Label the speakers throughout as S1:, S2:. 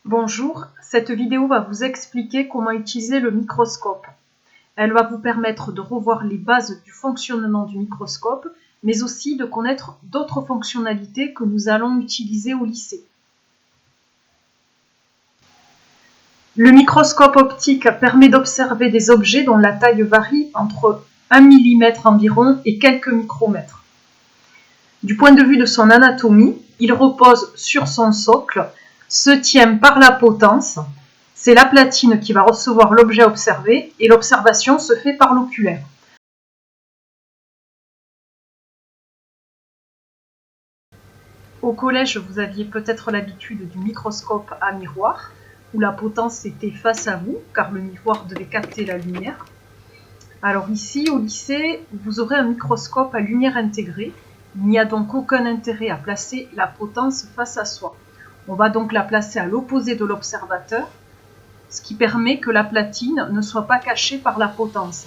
S1: Bonjour, cette vidéo va vous expliquer comment utiliser le microscope. Elle va vous permettre de revoir les bases du fonctionnement du microscope, mais aussi de connaître d'autres fonctionnalités que nous allons utiliser au lycée. Le microscope optique permet d'observer des objets dont la taille varie entre 1 mm environ et quelques micromètres. Du point de vue de son anatomie, il repose sur son socle, se tient par la potence. C'est la platine qui va recevoir l'objet observé et l'observation se fait par l'oculaire. Au collège, vous aviez peut-être l'habitude du microscope à miroir, où la potence était face à vous, car le miroir devait capter la lumière. Alors ici, au lycée, vous aurez un microscope à lumière intégrée. Il n'y a donc aucun intérêt à placer la potence face à soi. On va donc la placer à l'opposé de l'observateur, ce qui permet que la platine ne soit pas cachée par la potence.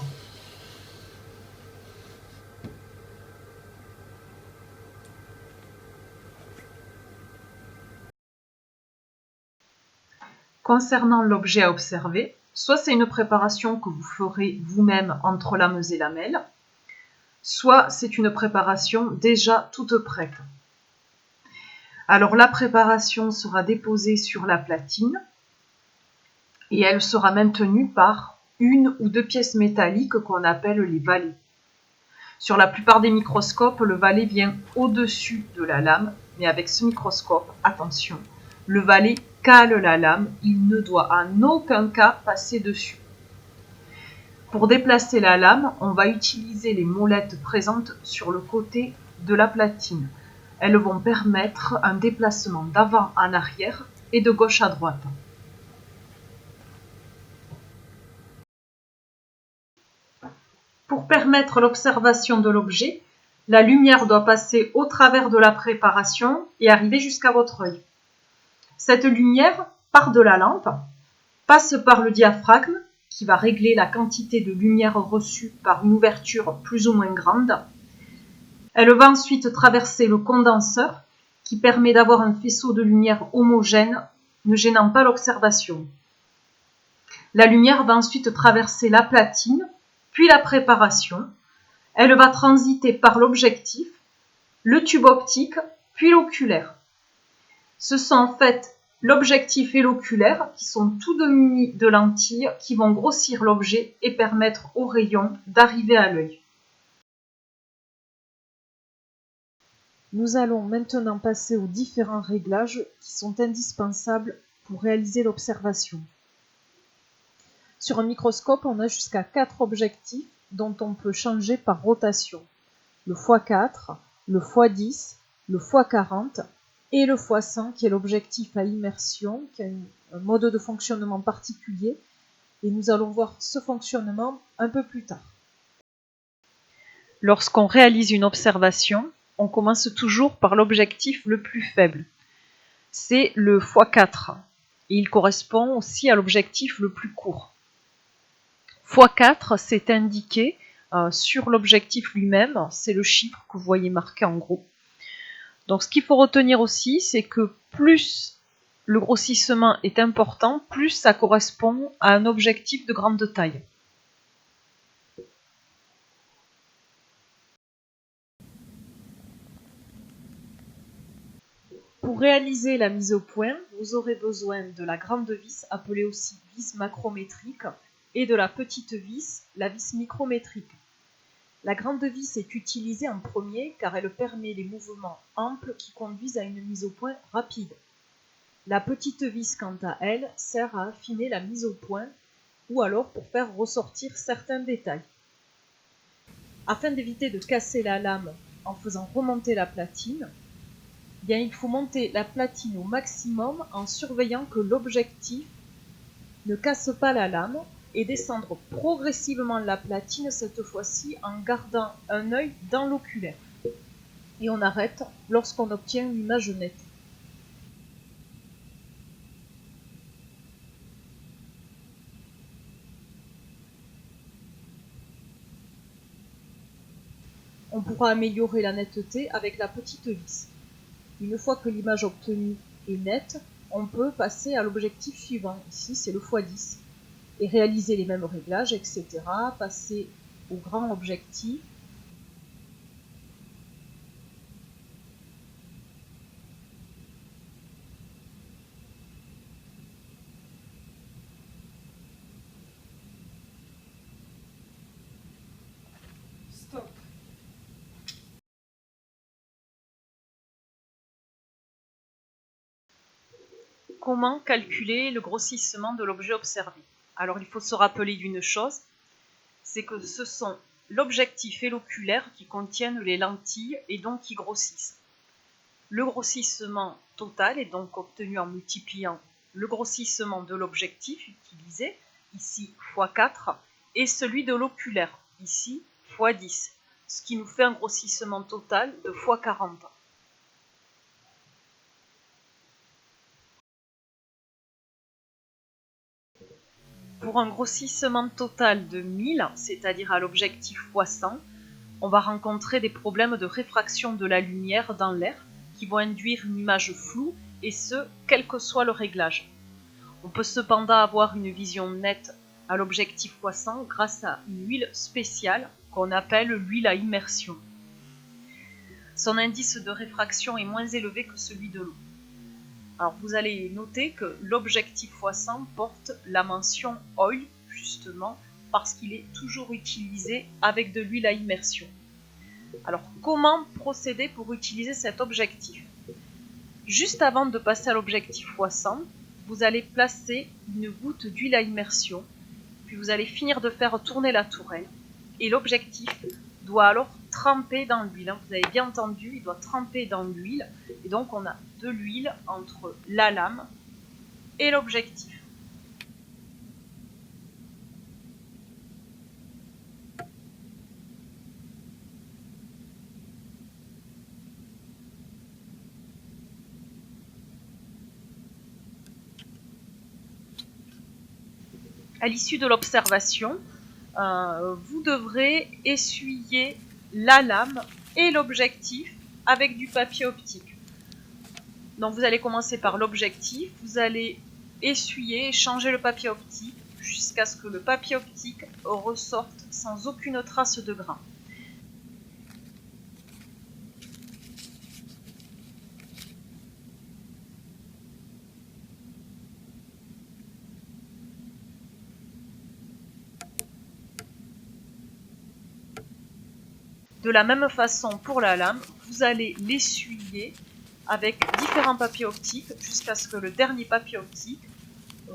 S1: Concernant l'objet à observer, soit c'est une préparation que vous ferez vous-même entre lames et lamelles, soit c'est une préparation déjà toute prête. Alors la préparation sera déposée sur la platine et elle sera maintenue par une ou deux pièces métalliques qu'on appelle les valets. Sur la plupart des microscopes, le valet vient au-dessus de la lame, mais avec ce microscope, attention, le valet cale la lame, il ne doit en aucun cas passer dessus. Pour déplacer la lame, on va utiliser les molettes présentes sur le côté de la platine. Elles vont permettre un déplacement d'avant en arrière et de gauche à droite. Pour permettre l'observation de l'objet, la lumière doit passer au travers de la préparation et arriver jusqu'à votre œil. Cette lumière part de la lampe, passe par le diaphragme qui va régler la quantité de lumière reçue par une ouverture plus ou moins grande. Elle va ensuite traverser le condenseur qui permet d'avoir un faisceau de lumière homogène ne gênant pas l'observation. La lumière va ensuite traverser la platine, puis la préparation. Elle va transiter par l'objectif, le tube optique, puis l'oculaire. Ce sont en fait l'objectif et l'oculaire qui sont tous deux munis de lentilles qui vont grossir l'objet et permettre au rayon d'arriver à l'œil. Nous allons maintenant passer aux différents réglages qui sont indispensables pour réaliser l'observation. Sur un microscope, on a jusqu'à 4 objectifs dont on peut changer par rotation. Le x4, le x10, le x40 et le x100 qui est l'objectif à immersion, qui a un mode de fonctionnement particulier et nous allons voir ce fonctionnement un peu plus tard. Lorsqu'on réalise une observation, on commence toujours par l'objectif le plus faible. C'est le x4 et il correspond aussi à l'objectif le plus court. x4, c'est indiqué sur l'objectif lui-même, c'est le chiffre que vous voyez marqué en gros. Donc ce qu'il faut retenir aussi, c'est que plus le grossissement est important, plus ça correspond à un objectif de grande taille. Pour réaliser la mise au point, vous aurez besoin de la grande vis, appelée aussi vis macrométrique, et de la petite vis, la vis micrométrique. La grande vis est utilisée en premier car elle permet les mouvements amples qui conduisent à une mise au point rapide. La petite vis, quant à elle, sert à affiner la mise au point ou alors pour faire ressortir certains détails. Afin d'éviter de casser la lame en faisant remonter la platine, bien, il faut monter la platine au maximum en surveillant que l'objectif ne casse pas la lame et descendre progressivement la platine cette fois-ci en gardant un œil dans l'oculaire. Et on arrête lorsqu'on obtient une image nette. On pourra améliorer la netteté avec la petite vis. Une fois que l'image obtenue est nette, on peut passer à l'objectif suivant. Ici, c'est le x10. Et réaliser les mêmes réglages, etc. Passer au grand objectif. Stop. Comment calculer le grossissement de l'objet observé? Alors il faut se rappeler d'une chose, c'est que ce sont l'objectif et l'oculaire qui contiennent les lentilles et donc qui grossissent. Le grossissement total est donc obtenu en multipliant le grossissement de l'objectif utilisé, ici x4, et celui de l'oculaire, ici x10, ce qui nous fait un grossissement total de x40. Pour un grossissement total de 1000, c'est-à-dire à l'objectif x100, on va rencontrer des problèmes de réfraction de la lumière dans l'air qui vont induire une image floue, et ce, quel que soit le réglage. On peut cependant avoir une vision nette à l'objectif x100 grâce à une huile spéciale qu'on appelle l'huile à immersion. Son indice de réfraction est moins élevé que celui de l'eau. Alors vous allez noter que l'objectif x100 porte la mention oil, justement, parce qu'il est toujours utilisé avec de l'huile à immersion. Alors comment procéder pour utiliser cet objectif? Juste avant de passer à l'objectif x100, vous allez placer une goutte d'huile à immersion, puis vous allez finir de faire tourner la tourelle, et l'objectif doit alors tremper dans l'huile. Vous avez bien entendu, il doit tremper dans l'huile, et donc on a de l'huile entre la lame et l'objectif. À l'issue de l'observation, vous devrez essuyer la lame et l'objectif avec du papier optique. Donc vous allez commencer par l'objectif, vous allez essuyer et changer le papier optique jusqu'à ce que le papier optique ressorte sans aucune trace de grain. De la même façon pour la lame, vous allez l'essuyer avec différents papiers optiques jusqu'à ce que le dernier papier optique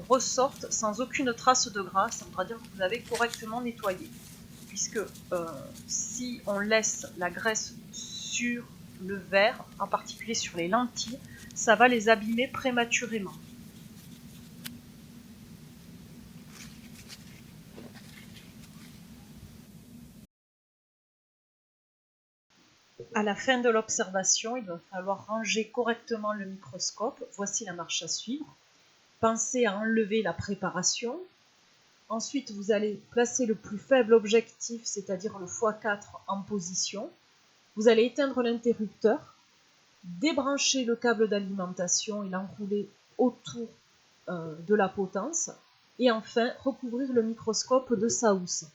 S1: ressorte sans aucune trace de gras. Ça voudra dire que vous avez correctement nettoyé. Puisque si on laisse la graisse sur le verre, en particulier sur les lentilles, ça va les abîmer prématurément. À la fin de l'observation, il va falloir ranger correctement le microscope. Voici la marche à suivre. Pensez à enlever la préparation. Ensuite, vous allez placer le plus faible objectif, c'est-à-dire le x4, en position. Vous allez éteindre l'interrupteur, débrancher le câble d'alimentation et l'enrouler autour de la potence. Et enfin, recouvrir le microscope de sa housse.